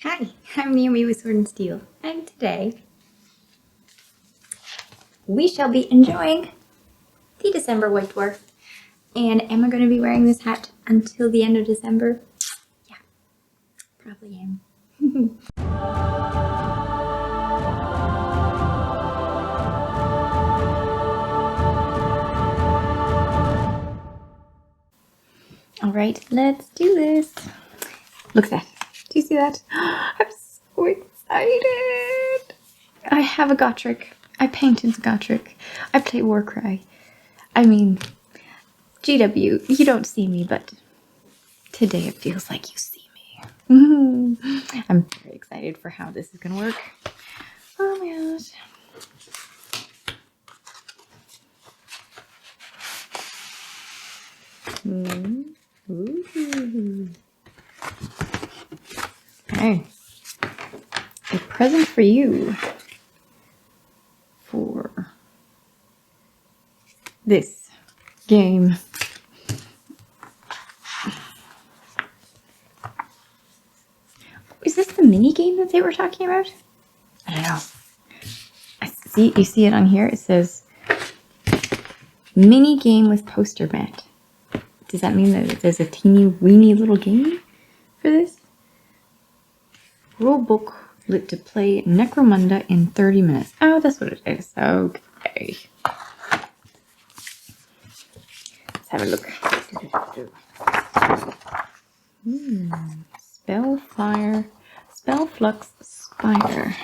Hi, I'm Naomi with Sword and Steel, and today we shall be enjoying the December White Dwarf. And am I going to be wearing this hat until the end of December? Yeah, probably am. Alright, let's do this. Look at that. Do you see that? I'm so excited. I have a Gotrek. I painted the Gotrek. I play Warcry. I mean, GW, you don't see me, but today it feels like you see me. I'm very excited for how this is going to work. Oh my gosh. Ooh. Okay. A present for you for this game. Is this the mini game that they were talking about? I don't know. You see it on here? It says mini game with poster mat. Does that mean that there's a teeny weeny little game for this? Rulebook lit to play Necromunda in 30 minutes. Oh, that's what it is. Okay. Let's have a look. Spellflux Spider.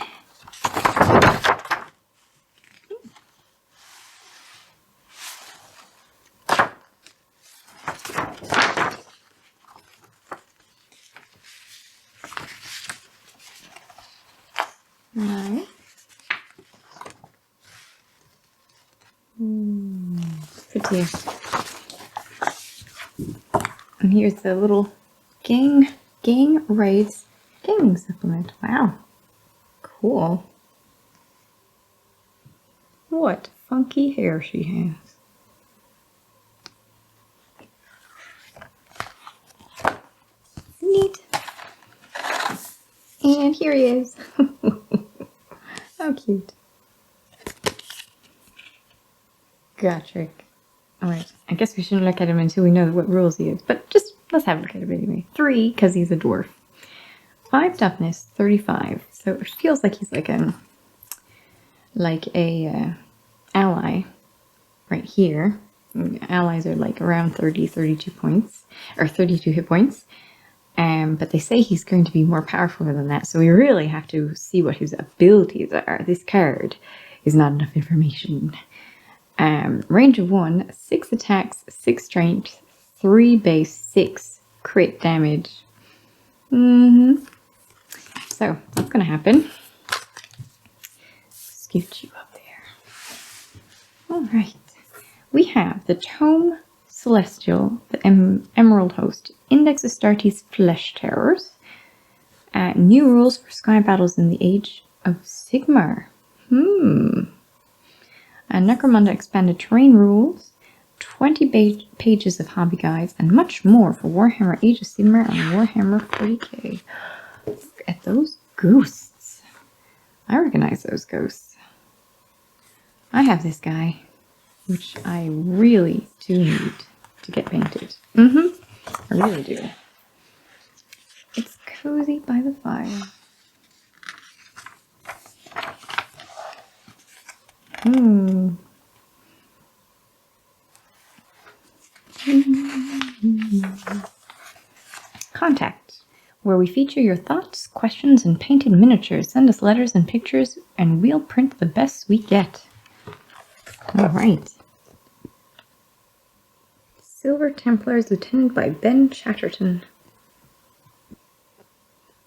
Nice. Pretty. And here's the little gang raids gaming supplement. Wow. Cool. What funky hair she has. Neat. And here he is. How cute. Gotrek. Alright, I guess we shouldn't look at him until we know what rules he is, but just let's have a look at him anyway. 3, because he's a dwarf. 5 toughness, 35. So it feels like he's like a ally right here. Allies are like around 32 points, or 32 hit points. But they say he's going to be more powerful than that, so we really have to see what his abilities are. This card is not enough information. Range of 1, 6 attacks, 6 strength, 3 base, 6 crit damage. So, what's going to happen? Scoot you up there. Alright. We have the Tome Celestial, the Emerald Host, Index Astartes Flesh Terrors, new rules for sky battles in the Age of Sigmar. Necromunda expanded terrain rules, 20 pages of hobby guides, and much more for Warhammer Age of Sigmar and Warhammer 40k. Look at those ghosts. I recognize those ghosts. I have this guy, which I really do need to get painted. I really do. It's cozy by the fire. Contact, where we feature your thoughts, questions, and painted miniatures. Send us letters and pictures, and we'll print the best we get. Alright. Silver Templars, Lieutenant by Ben Chatterton.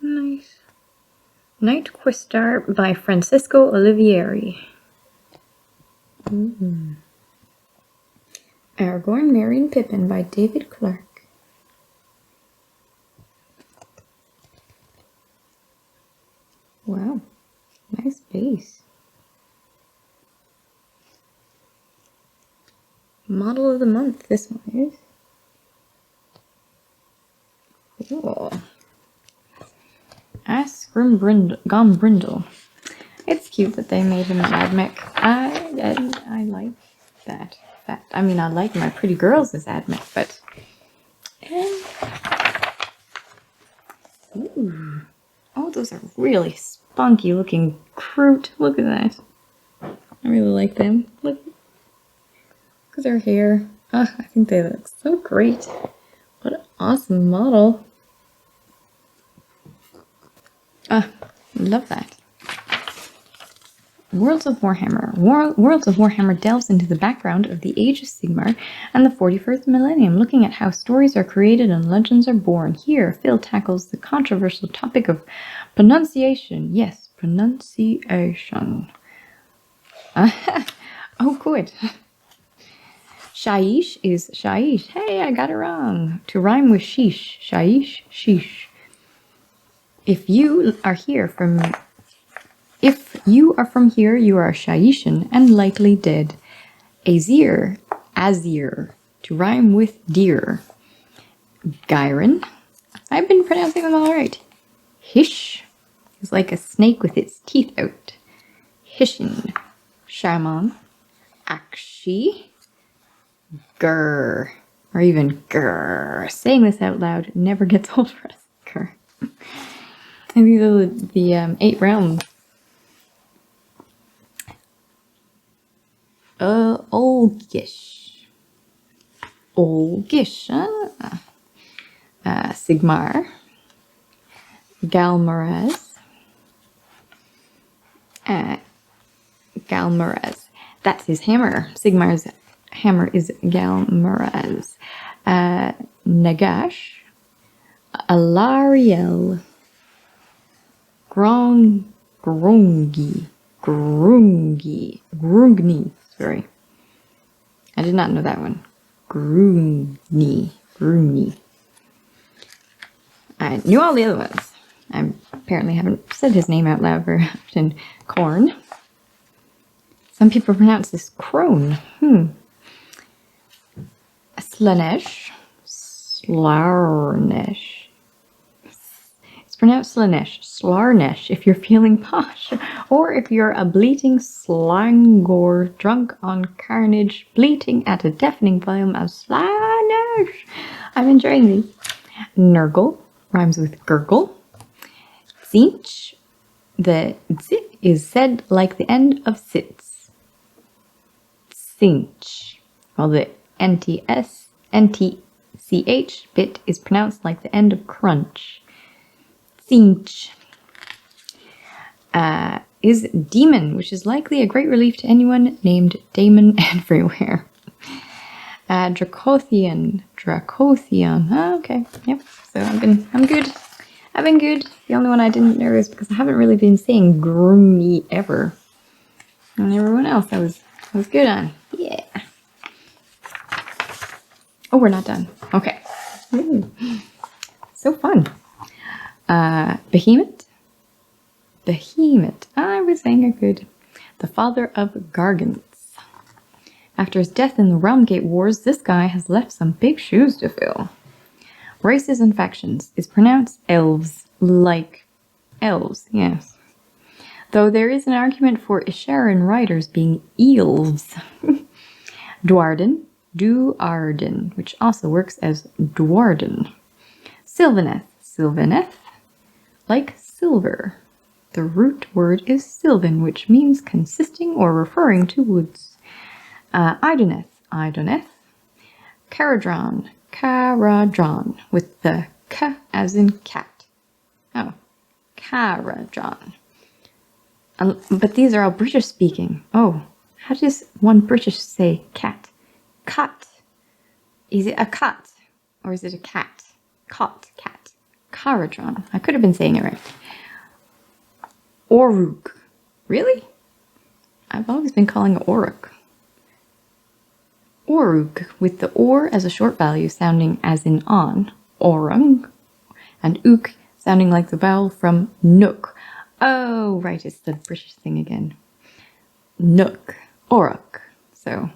Nice. Night Questar by Francisco Olivieri. Aragorn, Merry, and Pippin by David Clark. Wow, nice base. Model of the month, this one is. Cool. Gombrindle. It's cute that they made him an admech. I like that fact. I mean, I like my pretty girls as admech, but... Ooh. Oh, those are really spunky looking Kroot. Look at that. I really like them. Look at their hair. Oh, I think they look so great. What an awesome model. Ah, love that. Worlds of Warhammer. Worlds of Warhammer delves into the background of the Age of Sigmar and the 41st millennium, looking at how stories are created and legends are born. Here, Phil tackles the controversial topic of pronunciation. Yes, pronunciation. Oh, good. Shaish is Shaish. Hey, I got it wrong. To rhyme with sheesh. Shaish, sheesh. If you are from here, you are a Shaishan and likely dead. Azir, to rhyme with deer. Gyron, I've been pronouncing them all right. Hish is like a snake with its teeth out. Hishin. Shaman. Akshi. Grr. Or even grr. Saying this out loud never gets old for us. Grr. I think these are the 8 realms. Olgish. Sigmar. Galmarez. Galmarez. That's his hammer. Sigmar's hammer is Galmarez. Nagash. Alariel. Grungni. Sorry. I did not know that one. Grungni. I knew all the other ones. I apparently haven't said his name out loud very often. Corn. Some people pronounce this crone. Slanesh. Slarnesh. It's pronounced Slanesh. Slarnesh if you're feeling posh. Or if you're a bleating slangor drunk on carnage, bleating at a deafening volume of Slanesh. I'm enjoying these. Nurgle rhymes with gurgle. Zinch. The z is said like the end of sits. Cinch. While the NTCH bit is pronounced like the end of crunch. Cinch. Is demon, which is likely a great relief to anyone named Damon everywhere. Dracothian. Okay, yep. So I'm good. I've been good. The only one I didn't know is because I haven't really been saying groomy ever. And everyone else I was good on. Yeah. Oh, we're not done. Okay. So fun. Behemoth. I was saying it good. The father of Gargants. After his death in the Realmgate Wars, this guy has left some big shoes to fill. Races and factions is pronounced elves, like elves, yes. Though there is an argument for Isharan riders being eels. Duarden, which also works as Duarden. Sylvaneth, like silver. The root word is sylvan, which means consisting or referring to woods. Idoneth. Caradron, with the k as in cat. Oh, Caradron. But these are all British speaking. Oh, how does one British say cat? Cat. Is it a cat or is it a cat? Cat. Caradron. I could have been saying it right. Orug. Really? I've always been calling it Oruk. Orug, with the or as a short value sounding as in on, orang, and ook sounding like the vowel from nook. Oh, right, it's the British thing again. Nook, oruk. So,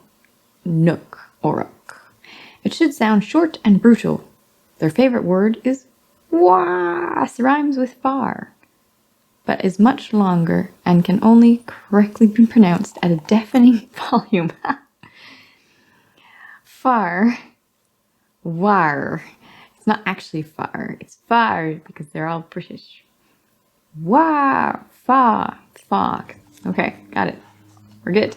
nook, oruk. It should sound short and brutal. Their favorite word is was, rhymes with far. but is much longer and can only correctly be pronounced at a deafening volume. Far. War. It's not actually far. It's far because they're all British. War. Fa. Fog. Okay, got it. We're good.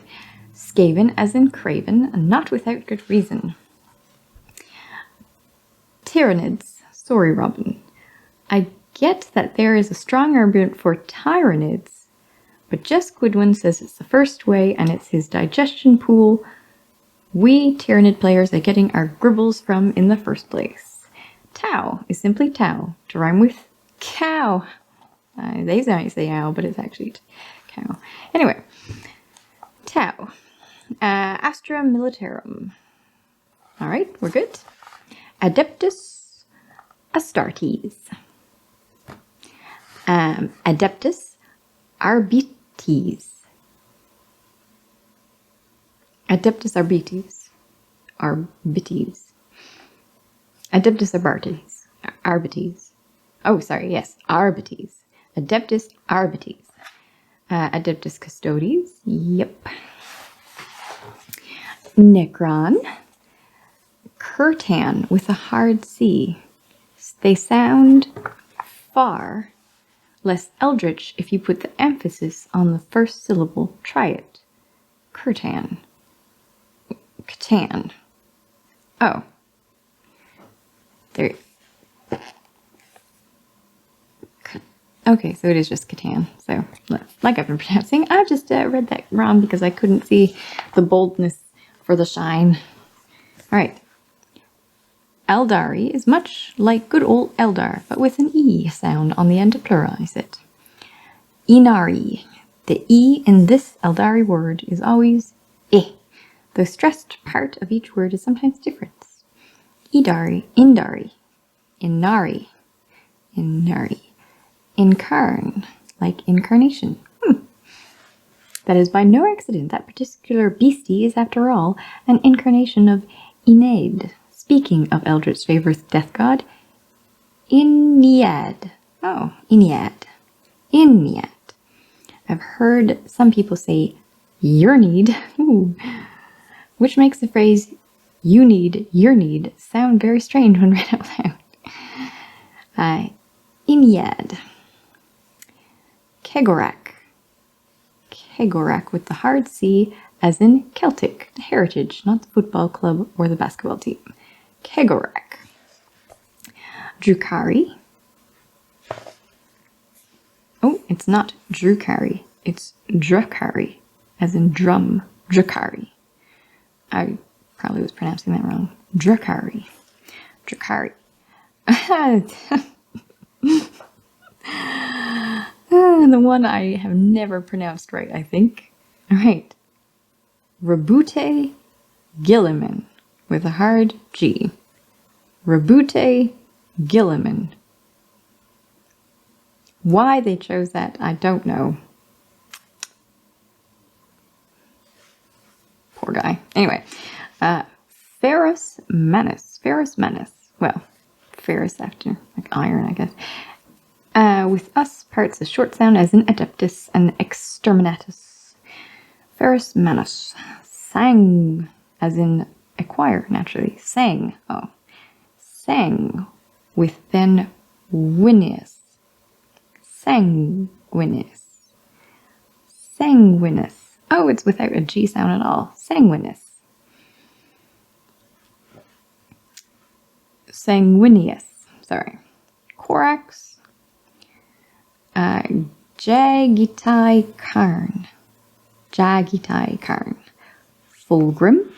Skaven as in craven, and not without good reason. Tyranids. Sorry, Robin. I get that there is a strong argument for Tyranids, but Jess Goodwin says it's the first way and it's his digestion pool we Tyranid players are getting our gribbles from in the first place. Tau is simply Tau, to rhyme with cow. They might say ow, but it's actually cow. Anyway, Tau. Astra Militarum. Alright, we're good. Adeptus Astartes. Adeptus Arbites. Adeptus Arbites. Arbites. Adeptus Arbites. Arbites. Oh, sorry, yes, Arbites. Adeptus Arbites. Adeptus Custodes. Yep. Necron. Curtan with a hard C. They sound far less eldritch if you put the emphasis on the first syllable. Try it. Curtan. Catan. Oh. There. Okay, so it is just Catan. So, like I've been pronouncing, I just read that wrong because I couldn't see the boldness for the shine. Alright. Eldari is much like good old Eldar, but with an E sound on the end to pluralize it. Inari. The E in this Eldari word is always eh. The stressed part of each word is sometimes different. Idari, Indari, Inari, Inari, Incarn, like incarnation. That is by no accident. That particular beastie is, after all, an incarnation of Enead. Speaking of Eldritch's favorite death god, Inead. Oh, Inead. Inead. I've heard some people say Yearneed, which makes the phrase you need, your need sound very strange when read out loud. Inead. Kegorak. Kegorak with the hard C as in Celtic, the heritage, not the football club or the basketball team. Kegorak. Drukari. Oh, it's not Drukari, it's Drakari, as in drum. Drakari. I probably was pronouncing that wrong. Drakari. Drakari. The one I have never pronounced right, I think. Alright. Roboute Guilliman with a hard G. Roboute Guilliman. Why they chose that, I don't know. Poor guy. Anyway, Ferrus Manus. Ferrus Manus. Well, ferrous after, like iron, I guess. With us, parts a short sound as in Adeptus and Exterminatus. Ferrus Manus. Sang, as in acquire, naturally. Sang. Oh. Sang. With then Winius. Sanguinus. Sanguinus. Oh, it's without a G sound at all. Sanguinus. Sanguinius. Sorry. Corax. Jagitai Karn. Jagitai Karn. Fulgrim.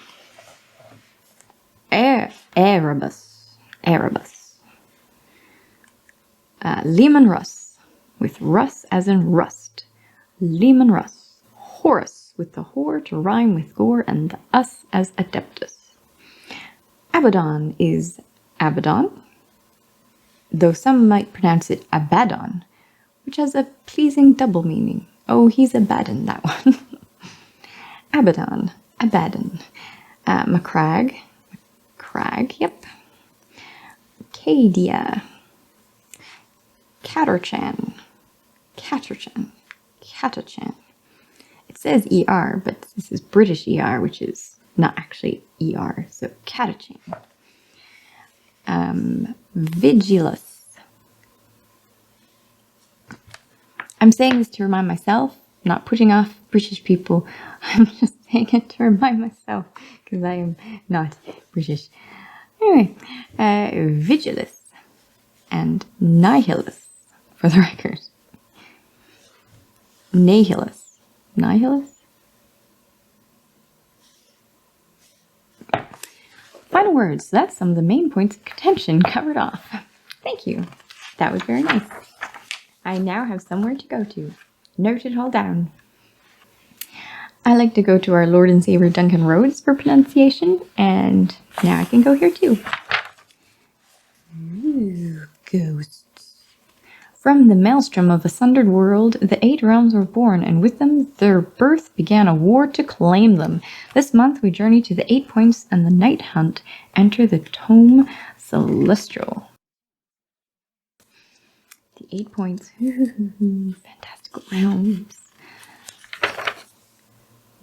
Erebus. Erebus. Lehman Russ. With Russ as in rust. Lehman Russ. Horus with the whore to rhyme with gore and the us as Adeptus. Abaddon is Abaddon, though some might pronounce it Abaddon, which has a pleasing double meaning. Oh, he's Abaddon, that one. Abaddon, Abaddon. Macragge, Crag, yep. Cadia. Caterchan. Catachan. Catachan. It says ER, but this is British ER, which is not actually ER. So Catachan. Vigilus. I'm saying this to remind myself, not putting off British people. I'm just saying it to remind myself because I am not British. Anyway, Vigilus and Nihilus, for the record. Nihilus. Nihilus? Final words. That's some of the main points of contention covered off. Thank you. That was very nice. I now have somewhere to go to. Note it all down. I like to go to our Lord and Savior Duncan Rhodes for pronunciation, and now I can go here too. Ooh, ghosts. From the maelstrom of a sundered world, the 8 realms were born, and with them their birth began a war to claim them. This month we journey to the 8 points and the night hunt. Enter the Tome Celestial. The 8 points. Ooh, fantastical realms.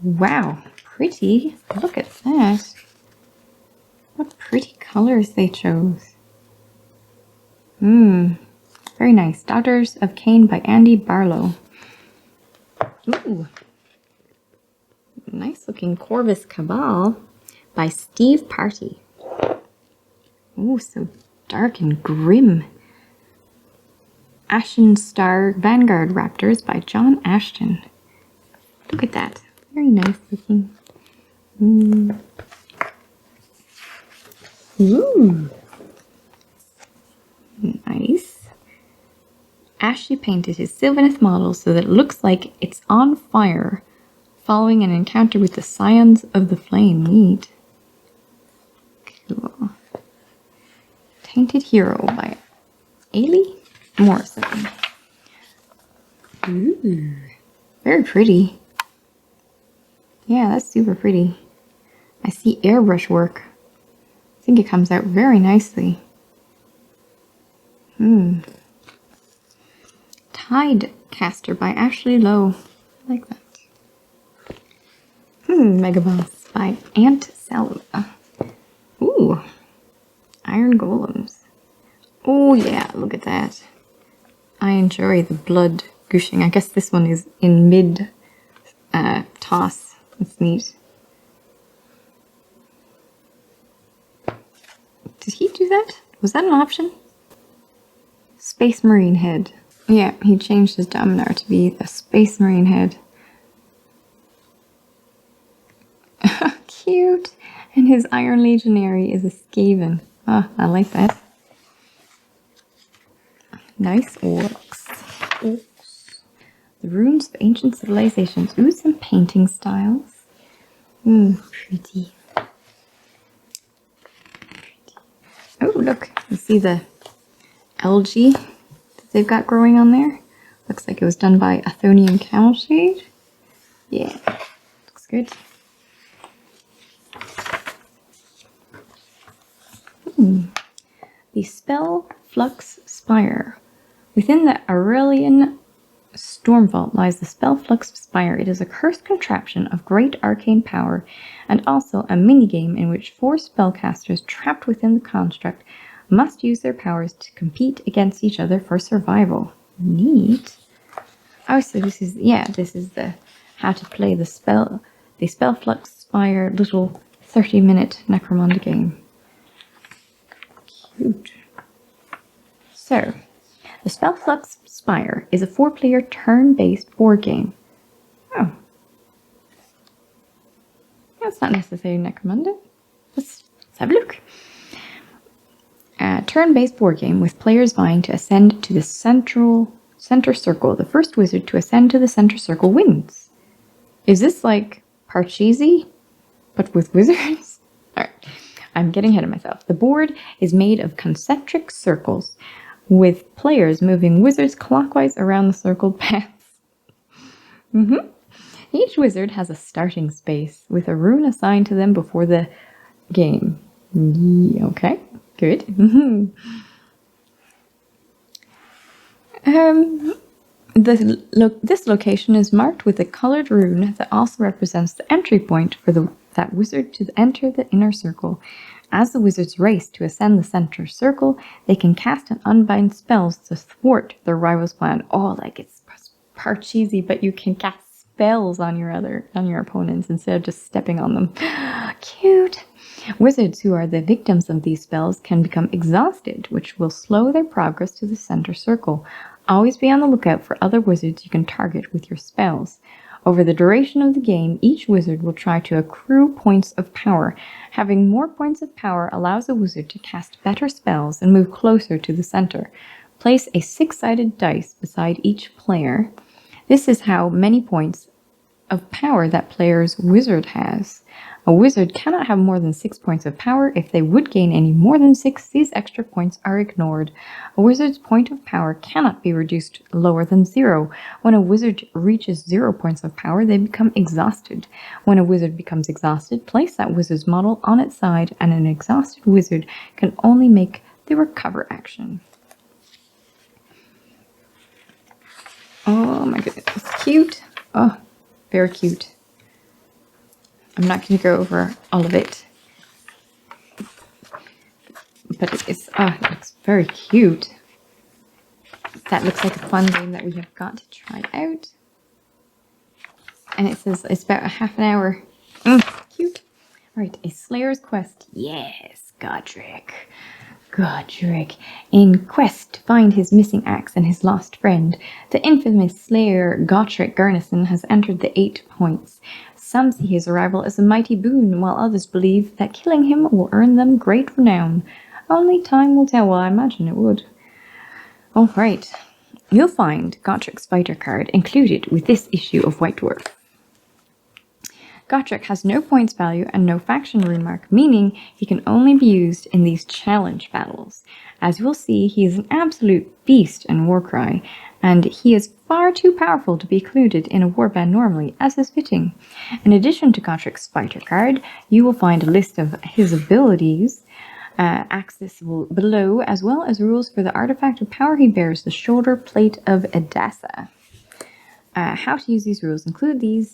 Wow, pretty. Look at that. What pretty colors they chose. Very nice. Daughters of Cain by Andy Barlow. Ooh. Nice looking Corvus Cabal by Steve Party. Ooh, so dark and grim. Ashen Star Vanguard Raptors by John Ashton. Look at that. Very nice looking. Ooh. Nice. Ashley painted his Sylvaneth model so that it looks like it's on fire, following an encounter with the Scions of the Flame. Neat. Cool. Tainted Hero by Ailey Morrison. Ooh. Very pretty. Yeah, that's super pretty. I see airbrush work. I think it comes out very nicely. Tide Caster by Ashley Lowe. I like that. Megaboss by Aunt Salva. Ooh. Iron Golems. Oh yeah, look at that. I enjoy the blood gushing. I guess this one is in mid toss. That's neat. Did he do that? Was that an option? Space Marine head. Yeah, he changed his Dominar to be a Space Marine head. Cute! And his Iron Legionary is a Skaven. Ah, I like that. Nice orcs. The ruins of ancient civilizations. Ooh, some painting styles. Pretty. Oh, look. You see the algae that they've got growing on there? Looks like it was done by Athonian Camel Shade. Yeah, looks good. The Spell Flux Spire. Within the Aurelian Stormvault lies the Spell Flux Spire. It is a cursed contraption of great arcane power, and also a minigame in which 4 spellcasters trapped within the construct must use their powers to compete against each other for survival. Neat. Oh, so this is the how to play the Spell Flux Spire little 30-minute Necromunda game. Cute. So, the Spellflux Spire is a 4-player turn-based board game. Oh. That's not necessarily Necromunda. Let's have a look. A turn-based board game with players vying to ascend to the center circle. The first wizard to ascend to the center circle wins. Is this like Parcheesi, but with wizards? Alright. I'm getting ahead of myself. The board is made of concentric circles, with players moving wizards clockwise around the circled paths. Each wizard has a starting space, with a rune assigned to them before the game. Okay, good. This location is marked with a colored rune that also represents the entry point for that wizard to enter the inner circle. As the wizards race to ascend the center circle, they can cast and unbind spells to thwart their rival's plan. Oh, like it's part cheesy, but you can cast spells on your opponents instead of just stepping on them. Cute. Wizards who are the victims of these spells can become exhausted, which will slow their progress to the center circle. Always be on the lookout for other wizards you can target with your spells. Over the duration of the game, each wizard will try to accrue points of power. Having more points of power allows a wizard to cast better spells and move closer to the center. Place a 6-sided dice beside each player. This is how many points of power that player's wizard has. A wizard cannot have more than 6 points of power. If they would gain any more than 6, these extra points are ignored. A wizard's point of power cannot be reduced lower than 0. When a wizard reaches 0 points of power, they become exhausted. When a wizard becomes exhausted, place that wizard's model on its side, and an exhausted wizard can only make the recover action. Oh my goodness, it's cute. Oh, very cute. I'm not going to go over all of it, but it looks very cute. That looks like a fun game that we have got to try out. And it says it's about a half an hour. Cute. Right, a Slayer's Quest. Yes, Gotrek. In quest to find his missing axe and his lost friend, the infamous Slayer Gotrek Gurnisson has entered the 8 points. Some see his arrival as a mighty boon, while others believe that killing him will earn them great renown. Only time will tell. Well, I imagine it would. Alright, you'll find Gotrek's fighter card included with this issue of White Dwarf. Gotrek has no points value and no faction rune mark, meaning he can only be used in these challenge battles. As you will see, he is an absolute beast in Warcry, and he is far too powerful to be included in a warband normally, as is fitting. In addition to Gotrek's fighter card, you will find a list of his abilities accessible below, as well as rules for the artifact of power he bears, the shoulder plate of Edessa. How to use these rules included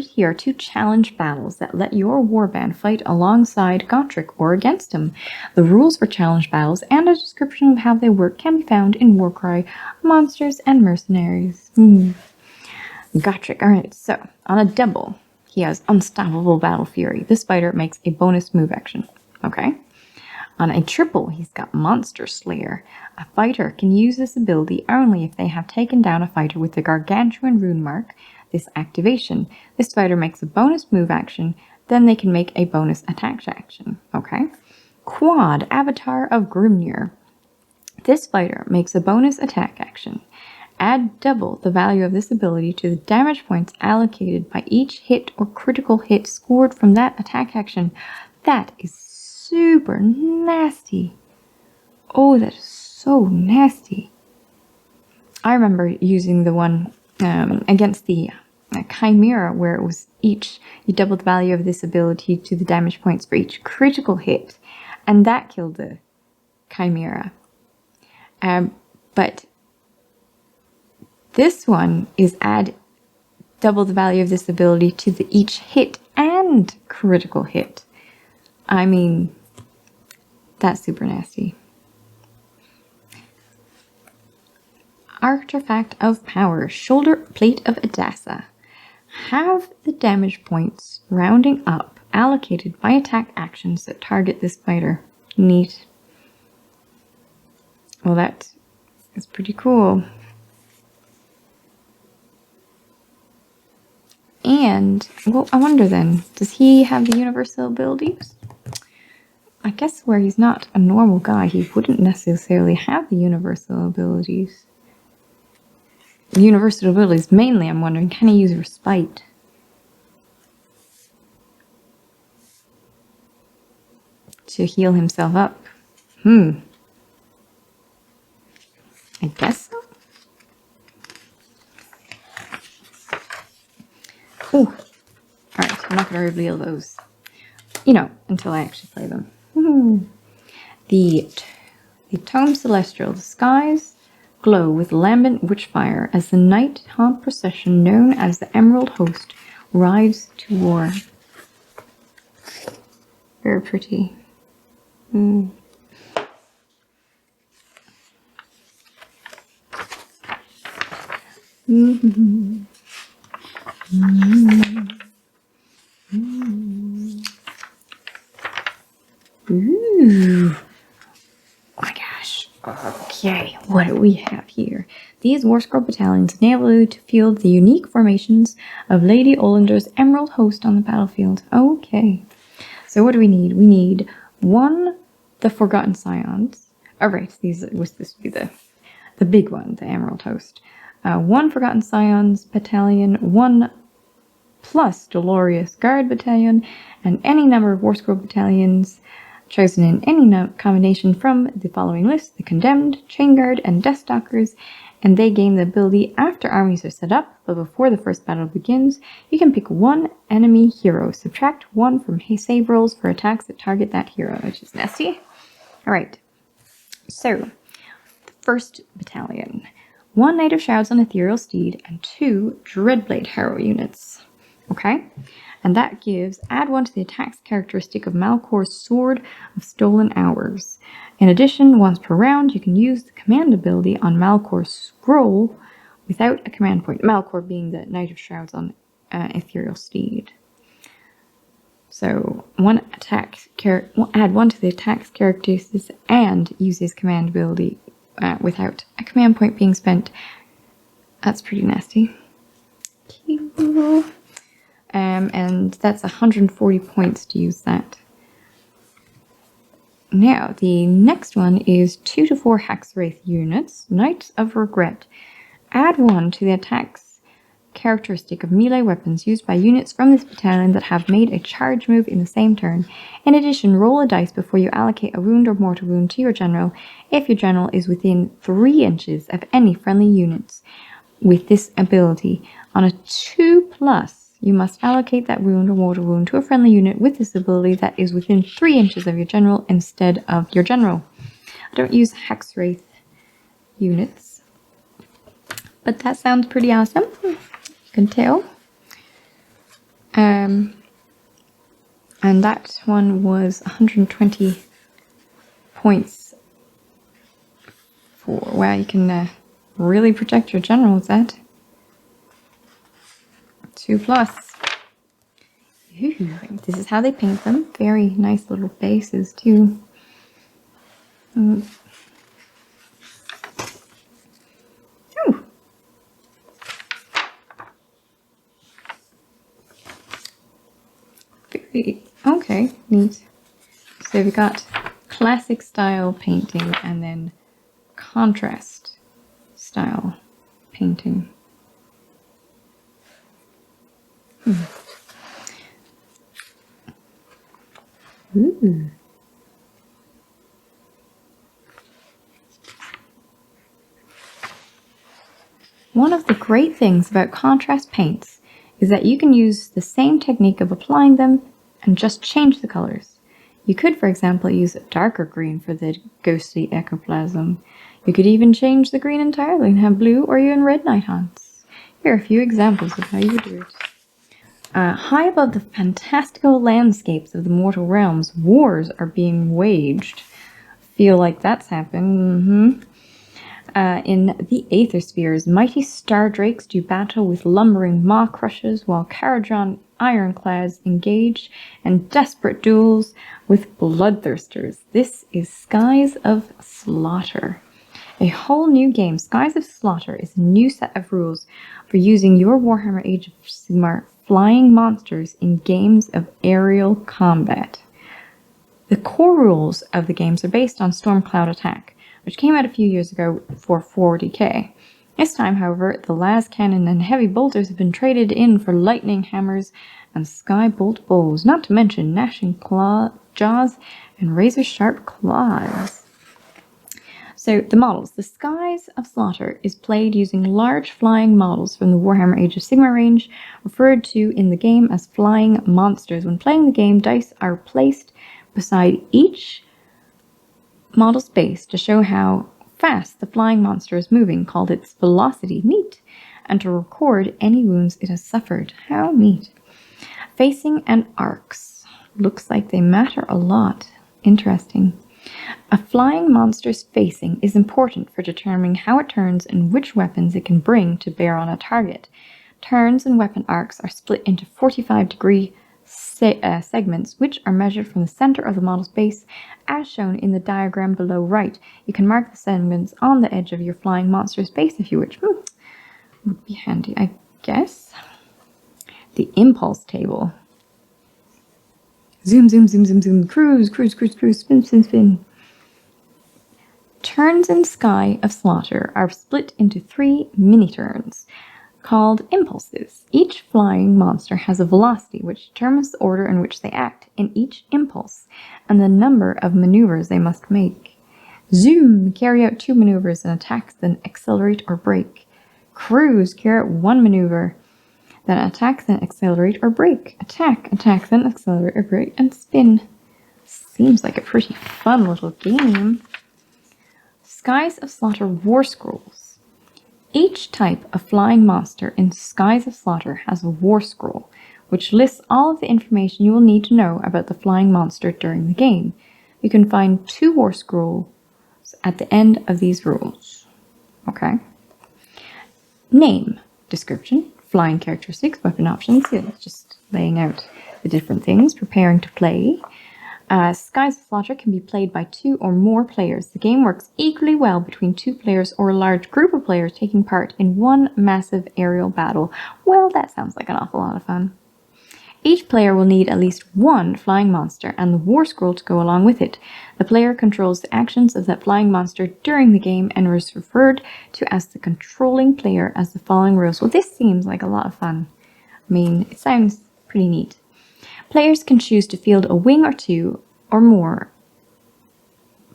here are 2 challenge battles that let your warband fight alongside Gotrek or against him. The rules for challenge battles and a description of how they work can be found in Warcry, Monsters and Mercenaries. Gotrek. Alright, so on a double, he has Unstoppable Battle Fury. This fighter makes a bonus move action. Okay. On a triple, he's got Monster Slayer. A fighter can use this ability only if they have taken down a fighter with the Gargantuan rune mark. This activation. This fighter makes a bonus move action, then they can make a bonus attack action. Okay. Quad, Avatar of Grimnir. This fighter makes a bonus attack action. Add double the value of this ability to the damage points allocated by each hit or critical hit scored from that attack action. That is super nasty. Oh, that is so nasty. I remember using the one against the Chimera, where it was you double the value of this ability to the damage points for each critical hit, and that killed the Chimera. But this one is add double the value of this ability to each hit and critical hit. I mean, that's super nasty. Artifact of Power, Shoulder Plate of Edessa. Have the damage points rounding up allocated by attack actions that target this fighter. Neat. Well, that is pretty cool. And, well, I wonder then, does he have the universal abilities? I guess where he's not a normal guy, he wouldn't necessarily have the universal abilities. Universal abilities, mainly I'm wondering, can he use Respite? To heal himself up? I guess so. Ooh. Alright, I'm not going to reveal those. Until I actually play them. The Tome Celestial. The skies glow with lambent witchfire as the night haunt procession known as the Emerald Host rides to war. Very pretty. Mm. Mm-hmm. Mm-hmm. Ooh. Oh my gosh. Okay, what do we have here? These War Scroll battalions enable you to field the unique formations of Lady Olander's Emerald Host on the battlefield. Okay. So what do we need? We need 1, the Forgotten Scions. Alright, this would be the big one, the Emerald Host. 1 Forgotten Scions battalion, 1 plus Dolorious Guard battalion, and any number of War Scroll battalions chosen in any combination from the following list: the Condemned, Chain Guard, and Deathstalkers, and they gain the ability after armies are set up, but before the first battle begins. You can pick 1 enemy hero. Subtract 1 from save rolls for attacks that target that hero, which is nasty. Alright, so, the first battalion. 1 Knight of Shrouds on Ethereal Steed, and 2 Dreadblade Harrow units. Okay? And that gives, add 1 to the attacks characteristic of Malcor's Sword of Stolen Hours. In addition, once per round, you can use the command ability on Malcor's Scroll without a command point. Malcor being the Knight of Shrouds on Ethereal Steed. So, add 1 to the attacks characteristics and use his command ability without a command point being spent. That's pretty nasty. Cute. And that's 140 points to use that. Now, the next one is 2 to 4 Hexwraith units, Knights of Regret. Add 1 to the attacks characteristic of melee weapons used by units from this battalion that have made a charge move in the same turn. In addition, roll a dice before you allocate a wound or mortal wound to your general if your general is within 3 inches of any friendly units with this ability. On a 2+, you must allocate that wound or mortal wound to a friendly unit with this ability that is within 3 inches of your general instead of your general. I don't use Hexwraith units, but that sounds pretty awesome. You can tell. And that one was 120 points for, wow, you can really protect your general with that. 2+. Ooh, this is how they paint them. Very nice little faces too. Ooh. Very, okay, neat. So we got classic style painting and then contrast style painting. Ooh. One of the great things about contrast paints is that you can use the same technique of applying them and just change the colors. You could, for example, use a darker green for the ghostly ectoplasm. You could even change the green entirely and have blue or even red night haunts. Here are a few examples of how you would do it. High above the fantastical landscapes of the mortal realms, wars are being waged. Feel like that's happened. In the Aether Spheres, mighty star drakes do battle with lumbering maw crushes, while Kharadron ironclads engage in desperate duels with bloodthirsters. This is Skies of Slaughter. A whole new game, Skies of Slaughter, is a new set of rules for using your Warhammer Age of Sigmar flying monsters in games of aerial combat. The core rules of the games are based on Stormcloud Attack, which came out a few years ago for 40k. This time, however, the las cannon and heavy bolters have been traded in for lightning hammers and skybolt bows, not to mention gnashing jaws and razor-sharp claws. So, the models. The Skies of Slaughter is played using large flying models from the Warhammer Age of Sigmar range, referred to in the game as flying monsters. When playing the game, dice are placed beside each model's base to show how fast the flying monster is moving, called its velocity. Neat. And to record any wounds it has suffered. How neat. Facing and arcs. Looks like they matter a lot. Interesting. A flying monster's facing is important for determining how it turns and which weapons it can bring to bear on a target. Turns and weapon arcs are split into 45-degree segments, which are measured from the center of the model's base, as shown in the diagram below right. You can mark the segments on the edge of your flying monster's base if you wish. Would be handy, I guess. The impulse table. Zoom, zoom, zoom, zoom, zoom. Cruise, cruise, cruise, cruise. Spin, spin, spin. Turns in Sky of Slaughter are split into 3 mini-turns, called impulses. Each flying monster has a velocity which determines the order in which they act in each impulse and the number of maneuvers they must make. Zoom, carry out 2 maneuvers and attacks, then accelerate or brake. Cruise, carry out 1 maneuver, then attack, then accelerate or brake. Attack, then accelerate or brake, and spin. Seems like a pretty fun little game. Skies of Slaughter War Scrolls. Each type of flying monster in Skies of Slaughter has a war scroll, which lists all of the information you will need to know about the flying monster during the game. You can find 2 war scrolls at the end of these rules. Okay. Name, description, flying characteristics, weapon options. Yeah, it's just laying out the different things, preparing to play. Skies of Slaughter can be played by 2 or more players. The game works equally well between 2 players or a large group of players taking part in one massive aerial battle. Well, that sounds like an awful lot of fun. Each player will need at least 1 flying monster and the war scroll to go along with it. The player controls the actions of that flying monster during the game and is referred to as the controlling player as the following rules. Well, this seems like a lot of fun. I mean, it sounds pretty neat. Players can choose to field a wing or 2 or more.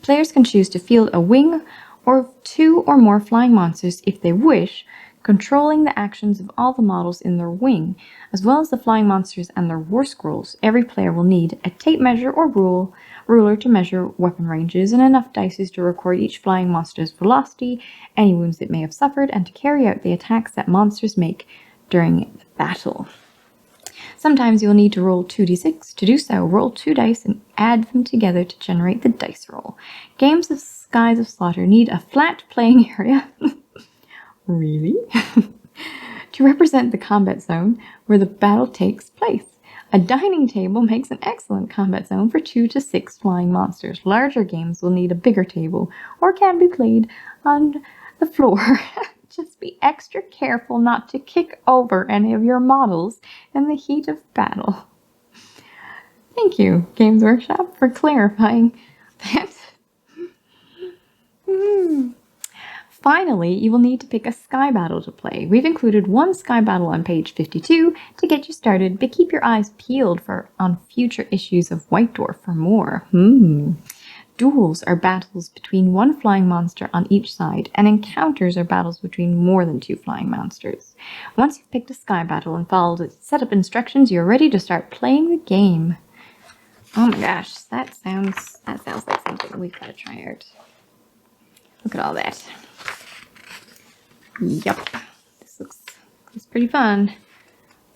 Players can choose to field a wing or 2 or more flying monsters if they wish, controlling the actions of all the models in their wing, as well as the flying monsters and their war scrolls. Every player will need a tape measure or ruler to measure weapon ranges and enough dice to record each flying monster's velocity, any wounds it may have suffered, and to carry out the attacks that monsters make during the battle. Sometimes you'll need to roll 2d6. To do so, roll 2 dice and add them together to generate the dice roll. Games of Skies of Slaughter need a flat playing area. Really? To represent the combat zone where the battle takes place. A dining table makes an excellent combat zone for 2 to 6 flying monsters. Larger games will need a bigger table or can be played on the floor. Just be extra careful not to kick over any of your models in the heat of battle. Thank you, Games Workshop, for clarifying that. Finally, you will need to pick a sky battle to play. We've included 1 sky battle on page 52 to get you started, but keep your eyes peeled on future issues of White Dwarf for more. Duels are battles between 1 flying monster on each side, and encounters are battles between more than 2 flying monsters. Once you've picked a sky battle and followed the setup instructions, you're ready to start playing the game. Oh my gosh, that sounds like something we've got to try out. Look at all that. Yup, this looks pretty fun.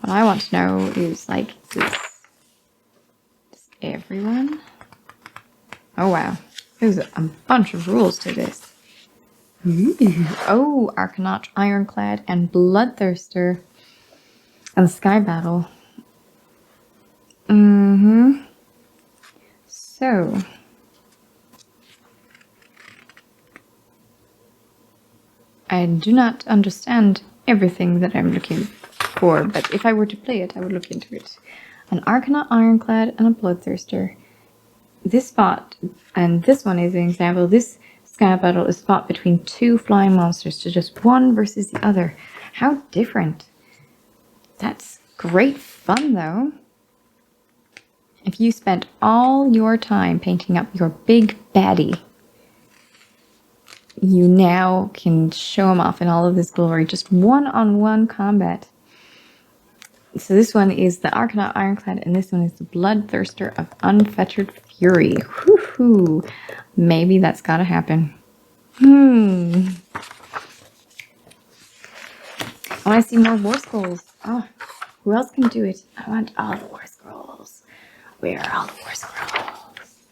What I want to know is, like, does everyone? Oh wow, there's a bunch of rules to this. Ooh. Oh, Arcanaut, Ironclad, and Bloodthirster, and the Sky Battle. So. I do not understand everything that I'm looking for, but if I were to play it, I would look into it. An Arcanaut, Ironclad, and a Bloodthirster. This fought, and this one is an example, this Sky Battle is fought between 2 flying monsters to just 1 versus the other. How different. That's great fun, though. If you spent all your time painting up your big baddie, you now can show him off in all of his glory. Just one-on-one combat. So this one is the Arcanaut Ironclad, and this one is the Bloodthirster of Unfettered Fury. Woohoo! Maybe that's gotta happen. I want to see more war scrolls. Oh, who else can do it? I want all the war scrolls. Where are all the war scrolls?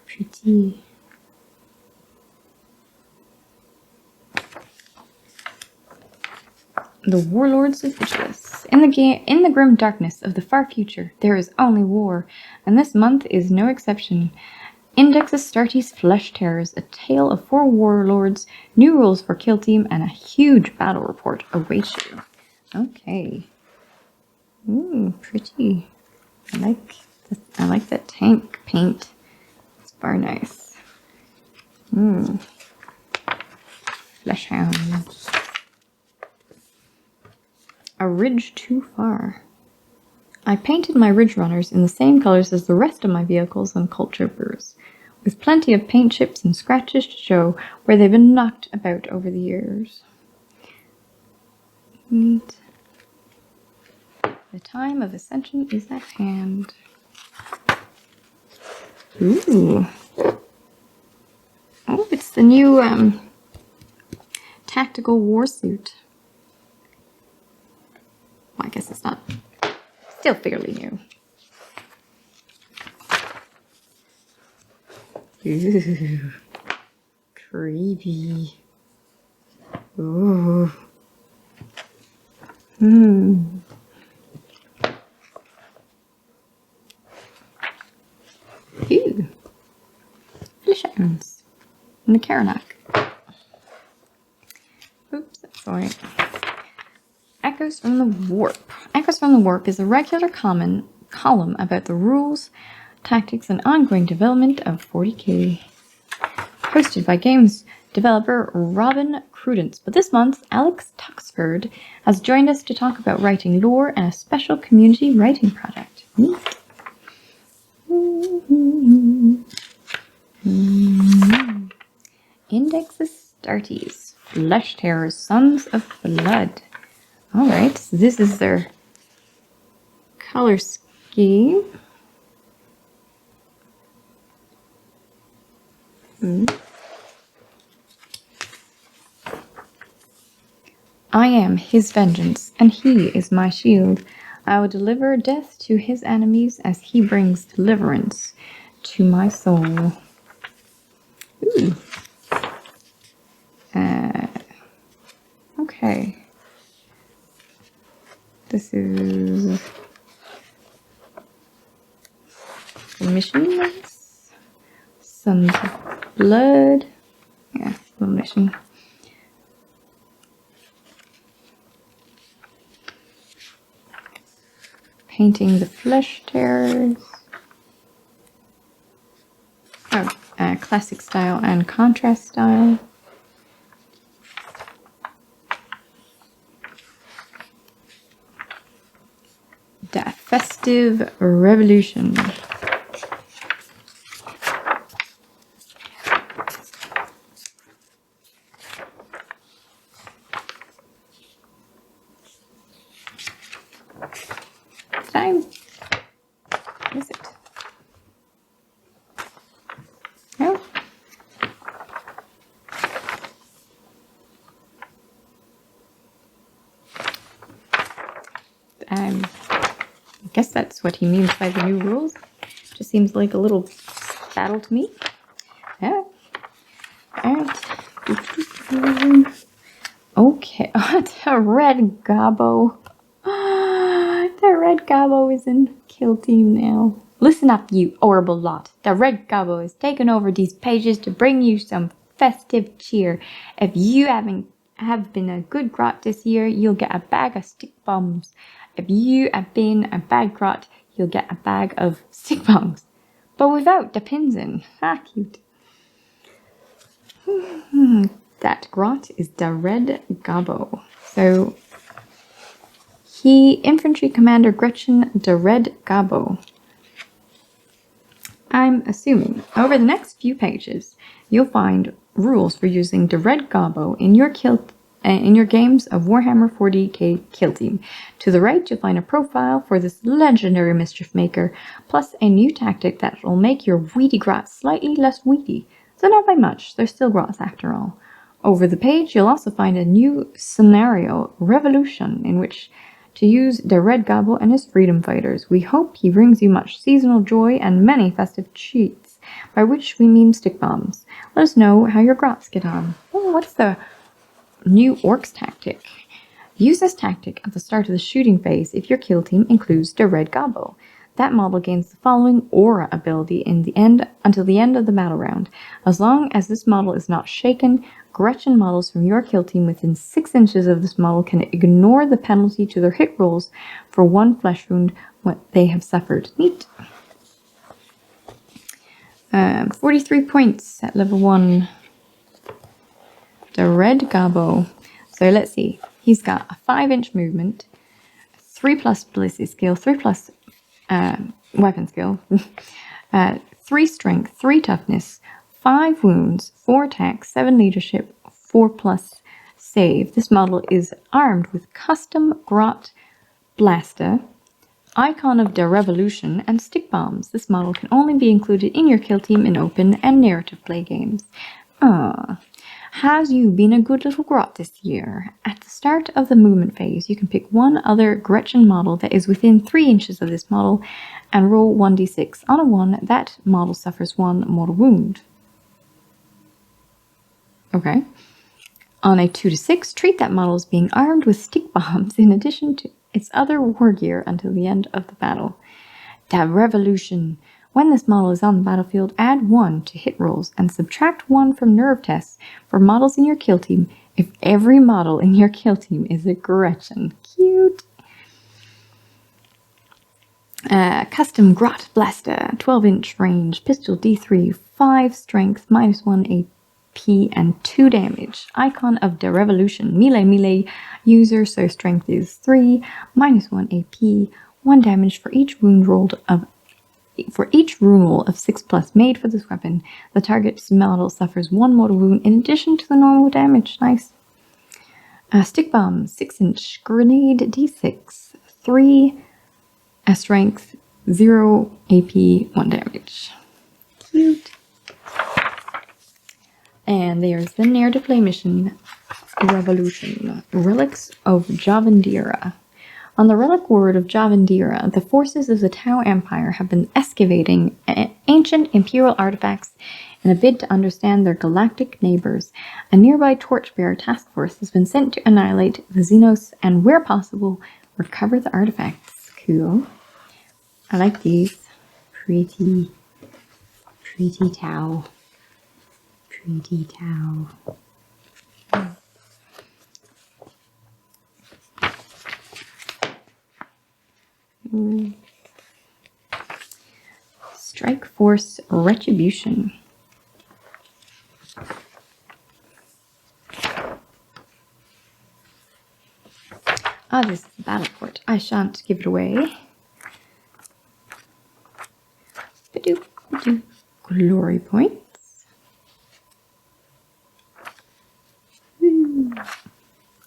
Pretty. The Warlords of Vigilus. In the grim darkness of the far future, there is only war, and this month is no exception. Index Astartes Flesh Terrors, a tale of 4 warlords, new rules for Kill Team, and a huge battle report awaits you. Okay. Ooh, pretty. I like that tank paint. It's very nice. Flesh hounds. A ridge too far. I painted my ridge runners in the same colors as the rest of my vehicles and cult troopers, with plenty of paint chips and scratches to show where they've been knocked about over the years. Neat. The time of ascension is at hand. Ooh. Oh, it's the new tactical war suit. Well, I guess it's not. Still fairly new. Ooh. Creepy. Ooh. Ew. Flesh and the Karanak. Oops, that's alright. Echoes from the Warp. Echoes from the Warp is a regular column about the rules, tactics, and ongoing development of 40k. Hosted by games developer Robin Crudence. But this month, Alex Tuxford has joined us to talk about writing lore and a special community writing project. Index Astartes. Flesh Terrors, Sons of Blood. Alright, so this is their color scheme. I am his vengeance, and he is my shield. I will deliver death to his enemies as he brings deliverance to my soul. Ooh. Okay. This is the missions. Sons of Blood. Yeah, the mission. Painting the Flesh Terrors. Oh, classic style and contrast style. The Festive Revolution. Time. What is it? No. I guess that's what he means by the new rules. Just seems like a little battle to me. Yeah. Alright. Okay. The Red Gobbo. The Red Gobbo is in Kill Team now. Listen up, you horrible lot. The Red Gobbo has taken over these pages to bring you some festive cheer. If you have been a good grot this year, you'll get a bag of stick bombs. If you have been a bad grot, you'll get a bag of stick bombs. But without the pins in. Ah, cute. That grot is the Red Gobbo. So, Infantry Commander Gretchen de Red Gobbo. I'm assuming over the next few pages, you'll find rules for using the Red Gobbo in your games of Warhammer 40k Kill Team. To the right, you'll find a profile for this legendary mischief maker, plus a new tactic that will make your weedy grot slightly less weedy. so not by much. They're still grots after all. Over the page, you'll also find a new scenario, Revolution, in which to use the Red Gobbo and his freedom fighters. We hope he brings you much seasonal joy and many festive treats, by which we mean stick bombs. Let us know how your grots get on. Oh, what's the new Orcs tactic? Use this tactic at the start of the shooting phase if your kill team includes the Red Gobbo. That model gains the following aura ability until the end of the battle round. As long as this model is not shaken, Gretchen models from your kill team within 6 inches of this model can ignore the penalty to their hit rolls for 1 flesh wound what they have suffered. Neat. 43 points at level 1. The Red Gobbo. So let's see. He's got a 5-inch movement, 3+ ballistic skill, 3+ weapon skill, 3 strength, 3 toughness, 5 wounds, 4 attack, 7 leadership, 4+ save. This model is armed with custom grot blaster, icon of the revolution, and stick bombs. This model can only be included in your kill team in open and narrative play games. Has you been a good little grot this year? At the start of the movement phase, you can pick one other Gretchen model that is within 3 inches of this model and roll 1d6. On a 1, that model suffers 1 mortal wound. Okay. On a 2-6, treat that model as being armed with stick bombs in addition to its other war gear until the end of the battle. The Revolution. When this model is on the battlefield, add 1 to hit rolls and subtract 1 from nerve tests for models in your kill team if every model in your kill team is a Gretchen. Cute. Custom Grot Blaster, 12-inch range, pistol D3, 5 strength, -1 AP, and 2 damage. Icon of the Revolution, melee user, so strength is 3, -1 AP, 1 damage for each wound rolled for each rune roll of 6+ made for this weapon. The target's model suffers 1 mortal wound in addition to the normal damage. Nice. Stick bomb, 6-inch grenade D6, 3 strength, 0 AP, 1 damage. Cute. And there's the narrative play mission, Revolution, Relics of Javandira. On the relic word of Javandira, the forces of the Tau Empire have been excavating ancient imperial artifacts in a bid to understand their galactic neighbors. A nearby torchbearer task force has been sent to annihilate the Xenos and, where possible, recover the artifacts. Cool. I like these. Pretty Tau. Pretty Tau. Strike Force Retribution. This is the battle port. I shan't give it away. Glory points.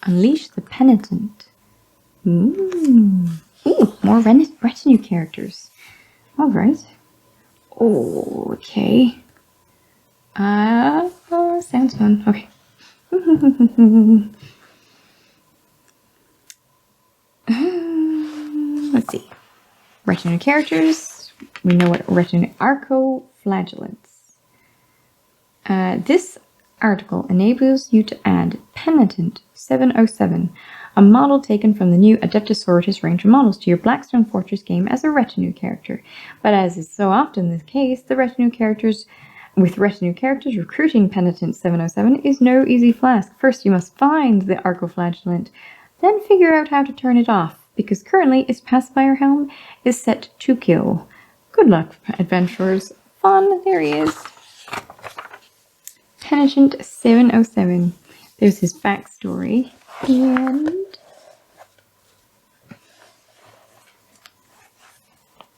Unleash the Penitent. Ooh, more retinue characters. Alright. Okay. Sounds fun. Okay. Let's see. Retinue characters. We know what retinue... Arco-Flagellants. This article enables you to add Penitent 707, a model taken from the new Adeptus Sororitas range of models, to your Blackstone Fortress game as a retinue character. But as is so often the case, retinue characters, recruiting Penitent 707 is no easy task. First, you must find the Arco-Flagellant, then figure out how to turn it off, because currently its pacifier helm is set to kill. Good luck, adventurers. Fun, there he is. Penitent 707. There's his backstory.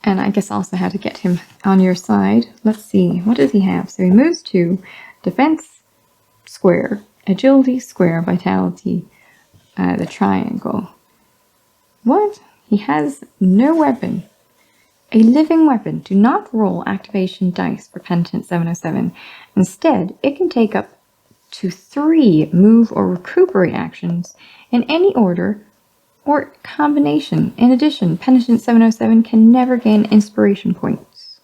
And I guess also how to get him on your side. Let's see, what does he have? So he moves to defense square, agility square, vitality, the triangle. What? He has no weapon. A living weapon. Do not roll activation dice for Penitent 707. Instead, it can take up to 3 move or recuperate actions in any order or combination. In addition, Penitent 707 can never gain inspiration points.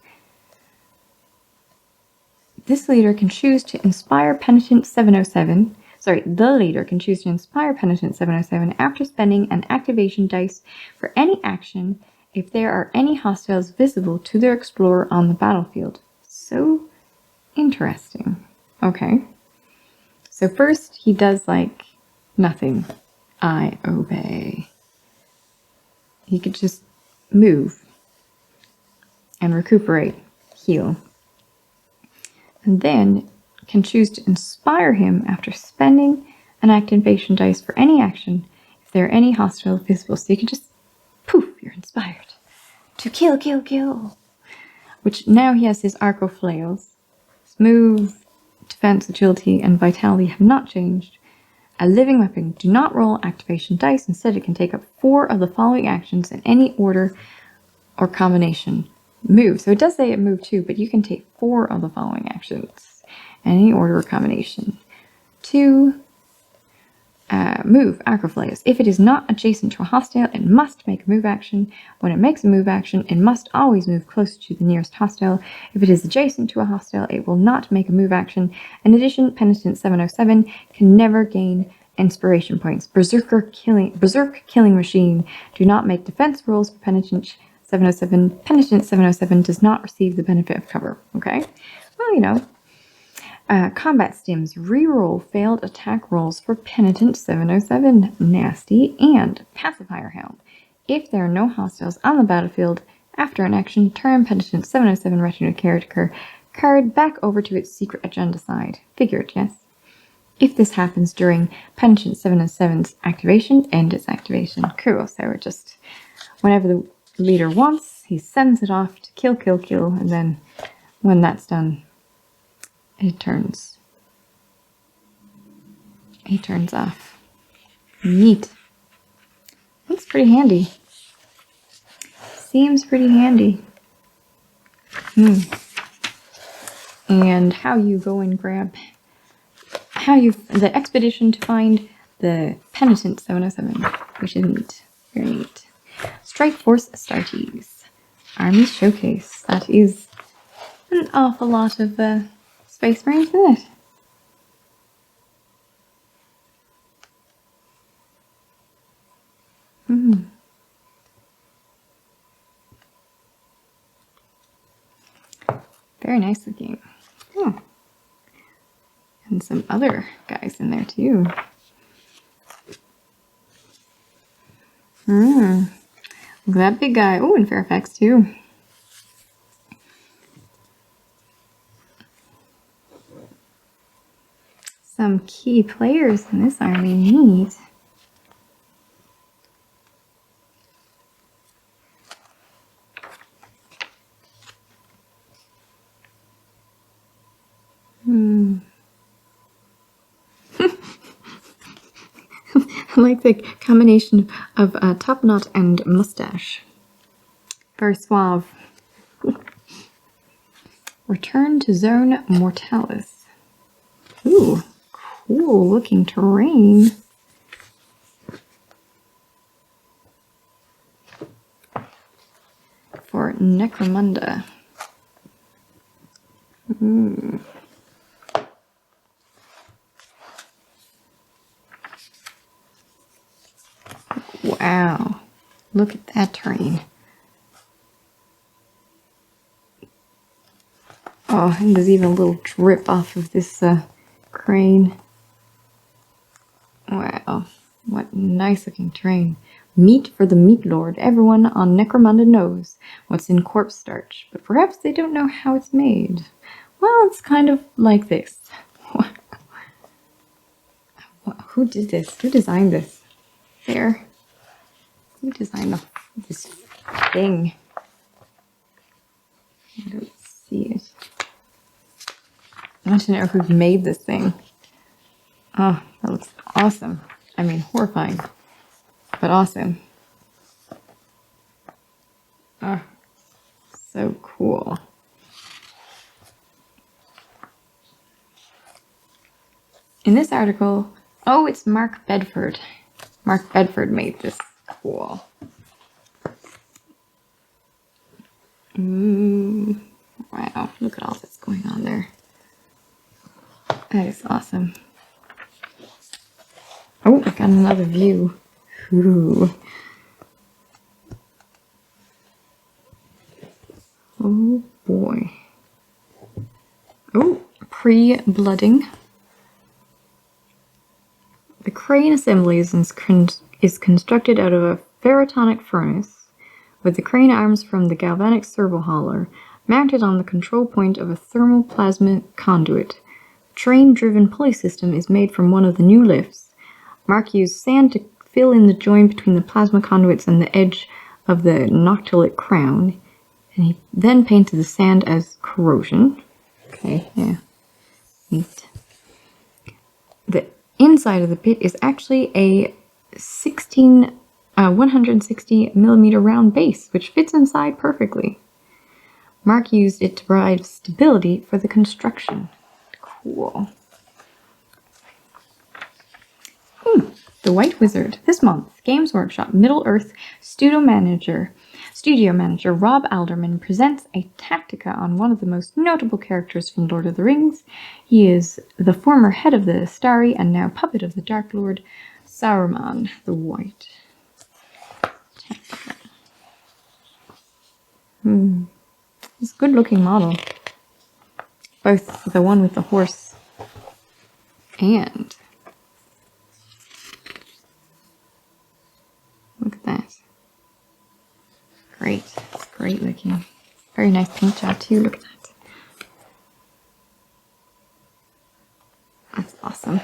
This leader can choose to inspire Penitent 707. The leader can choose to inspire Penitent 707 after spending an activation dice for any action if there are any hostiles visible to their explorer on the battlefield. So interesting. Okay. So first he does like nothing. I obey. He could just move and recuperate, heal. And then can choose to inspire him after spending an activation dice for any action if there are any hostiles visible. So you can just poof, you're inspired to kill, kill, kill. Which now he has his Arco-Flagellants. Move, defense, agility, and vitality have not changed. A living weapon. Do not roll activation dice. Instead, it can take up 4 of the following actions in any order or combination. Move. So it does say it move too, but you can take 4 of the following actions in any order or combination. 2. Move, Arco-Flagellants. If it is not adjacent to a hostile, it must make a move action. When it makes a move action, it must always move closer to the nearest hostile. If it is adjacent to a hostile, it will not make a move action. In addition, Penitent 707 can never gain inspiration points. Berserk Killing Machine. Do not make defense rolls for Penitent 707. Penitent 707 does not receive the benefit of cover. Okay? Well, you know. Combat stims. Reroll failed attack rolls for Penitent 707. Nasty. And Pacifier Helm. If there are no hostiles on the battlefield, after an action, turn Penitent 707 retinue character card back over to its secret agenda side. Figured, yes? If this happens during Penitent 707's activation, end its activation. Cool. So we're just, whenever the leader wants, he sends it off to kill, kill, kill, and then when that's done, he turns off. Neat. That's pretty handy. Seems pretty handy. And how you go and grab... the expedition to find the Penitent 707, which is neat. Very neat. Strike Force Astartes. Armies Showcase. That is an awful lot of Space Marines, isn't it? Very nice looking. Oh. And some other guys in there too. Look at that big guy. Oh, and Fairfax too. Some key players in this army. Neat. I like the combination of top knot and mustache. Very suave. Return to Zone Mortalis. Ooh, cool looking terrain. For Necromunda. Wow, look at that terrain. Oh, and there's even a little drip off of this crane. Wow, what nice looking terrain. Meat for the Meat Lord. Everyone on Necromunda knows what's in corpse starch, but perhaps they don't know how it's made. Well, it's kind of like this. Who did this? Who designed this? There. Who designed this thing? I don't see it. I want to know who made this thing. Oh, that looks awesome. I mean, horrifying, but awesome. Oh, so cool. In this article, oh, it's Mark Bedford. Mark Bedford made this. Cool. Wow, look at all that's going on there. That is awesome. Oh, I got another view. Ooh. Oh boy. Oh, pre-blooding. The crane assembly is constructed out of a ferrotonic furnace with the crane arms from the galvanic servo hauler mounted on the control point of a thermal plasma conduit. The train-driven pulley system is made from one of the new lifts. Mark used sand to fill in the join between the plasma conduits and the edge of the noctilic crown, and he then painted the sand as corrosion. Okay, yeah. Neat. The inside of the pit is actually a 160 millimeter round base, which fits inside perfectly. Mark used it to provide stability for the construction. Cool. The White Wizard. This month, Games Workshop Middle-earth studio manager Rob Alderman presents a tactica on one of the most notable characters from Lord of the Rings. He is the former head of the Astari and now puppet of the Dark Lord, Saruman the White. Tactica. It's a good-looking model. Both the one with the horse and... Look at that. Great. It's great looking. Very nice paint job too. Look at that. That's awesome.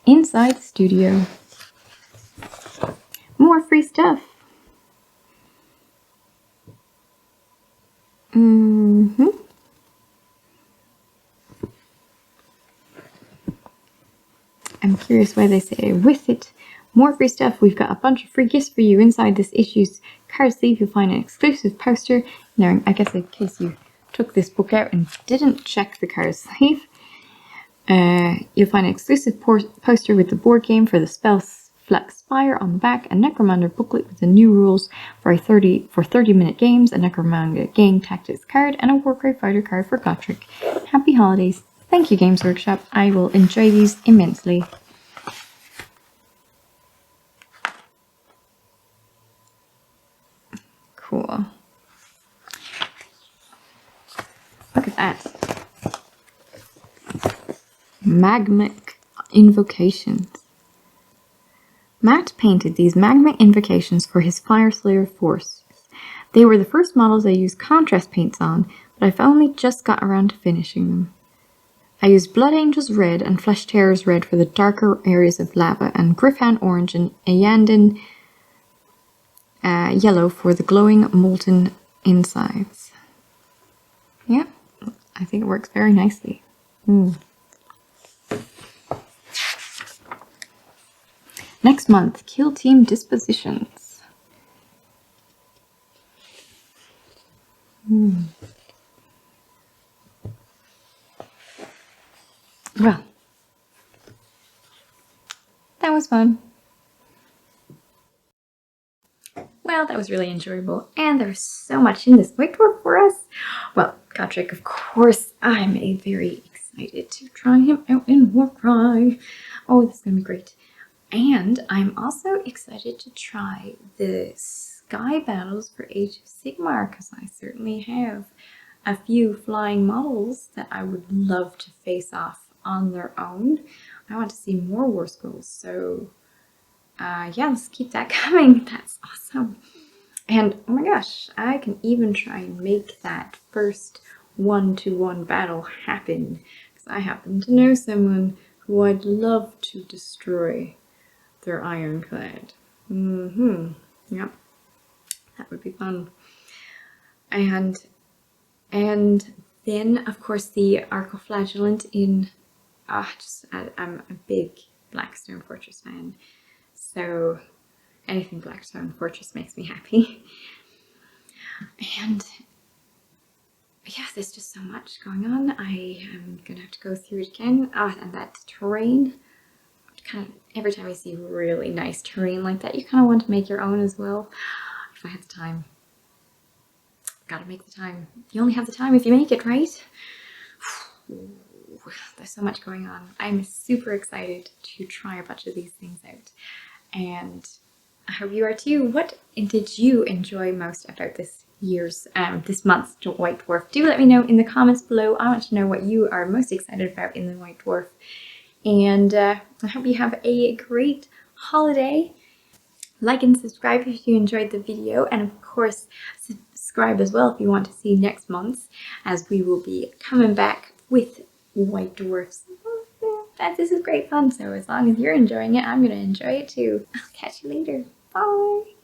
Inside the studio. More free stuff. I'm curious why they say with it. More free stuff. We've got a bunch of free gifts for you inside this issue's card sleeve. You'll find an exclusive poster. Now, I guess in case you took this book out and didn't check the card sleeve, you'll find an exclusive poster with the board game for the spell Spire on the back, a Necromunda booklet with the new rules for 30-minute games, a Necromunda game tactics card, and a Warcry fighter card for Gotrek. Happy holidays. Thank you, Games Workshop. I will enjoy these immensely. Cool. Look at that. Magmic Invocations. Matt painted these Magmic Invocations for his Fireslayer force. They were the first models I used contrast paints on, but I've only just got around to finishing them. I used Blood Angels Red and Flesh Tearers Red for the darker areas of lava, and Griffhound Orange and Ayandin Yellow for the glowing molten insides. Yeah, I think it works very nicely. Next month, Kill Team Dispositions. Well, that was fun. Well, that was really enjoyable, and there's so much in this White Dwarf for us. Well, Gotrek, of course, I'm very excited to try him out in Warcry. Oh, this is going to be great. And I'm also excited to try the Sky Battles for Age of Sigmar, because I certainly have a few flying models that I would love to face off on their own. I want to see more war skulls, so yeah, let's keep that coming. That's awesome. And oh my gosh, I can even try and make that first 1-to-1 battle happen, because I happen to know someone who I'd love to destroy their ironclad. Yep, that would be fun. And then of course the Arco-Flagellant in I'm a big Blackstone Fortress fan, so anything Blackstone Fortress makes me happy. And yeah, there's just so much going on. I am gonna have to go through it again. And that terrain, kind of every time you see really nice terrain like that, you kind of want to make your own as well. If I had the time, gotta make the time. You only have the time if you make it, right? There's so much going on. I'm super excited to try a bunch of these things out, and I hope you are too. What did you enjoy most about this month's White Dwarf? Do let me know in the comments below. I want to know what you are most excited about in the White Dwarf, and I hope you have a great holiday. Like and subscribe if you enjoyed the video, and of course subscribe as well if you want to see next month's, as we will be coming back with White Dwarfs. This is great fun, so as long as you're enjoying it, I'm going to enjoy it too. I'll catch you later. Bye!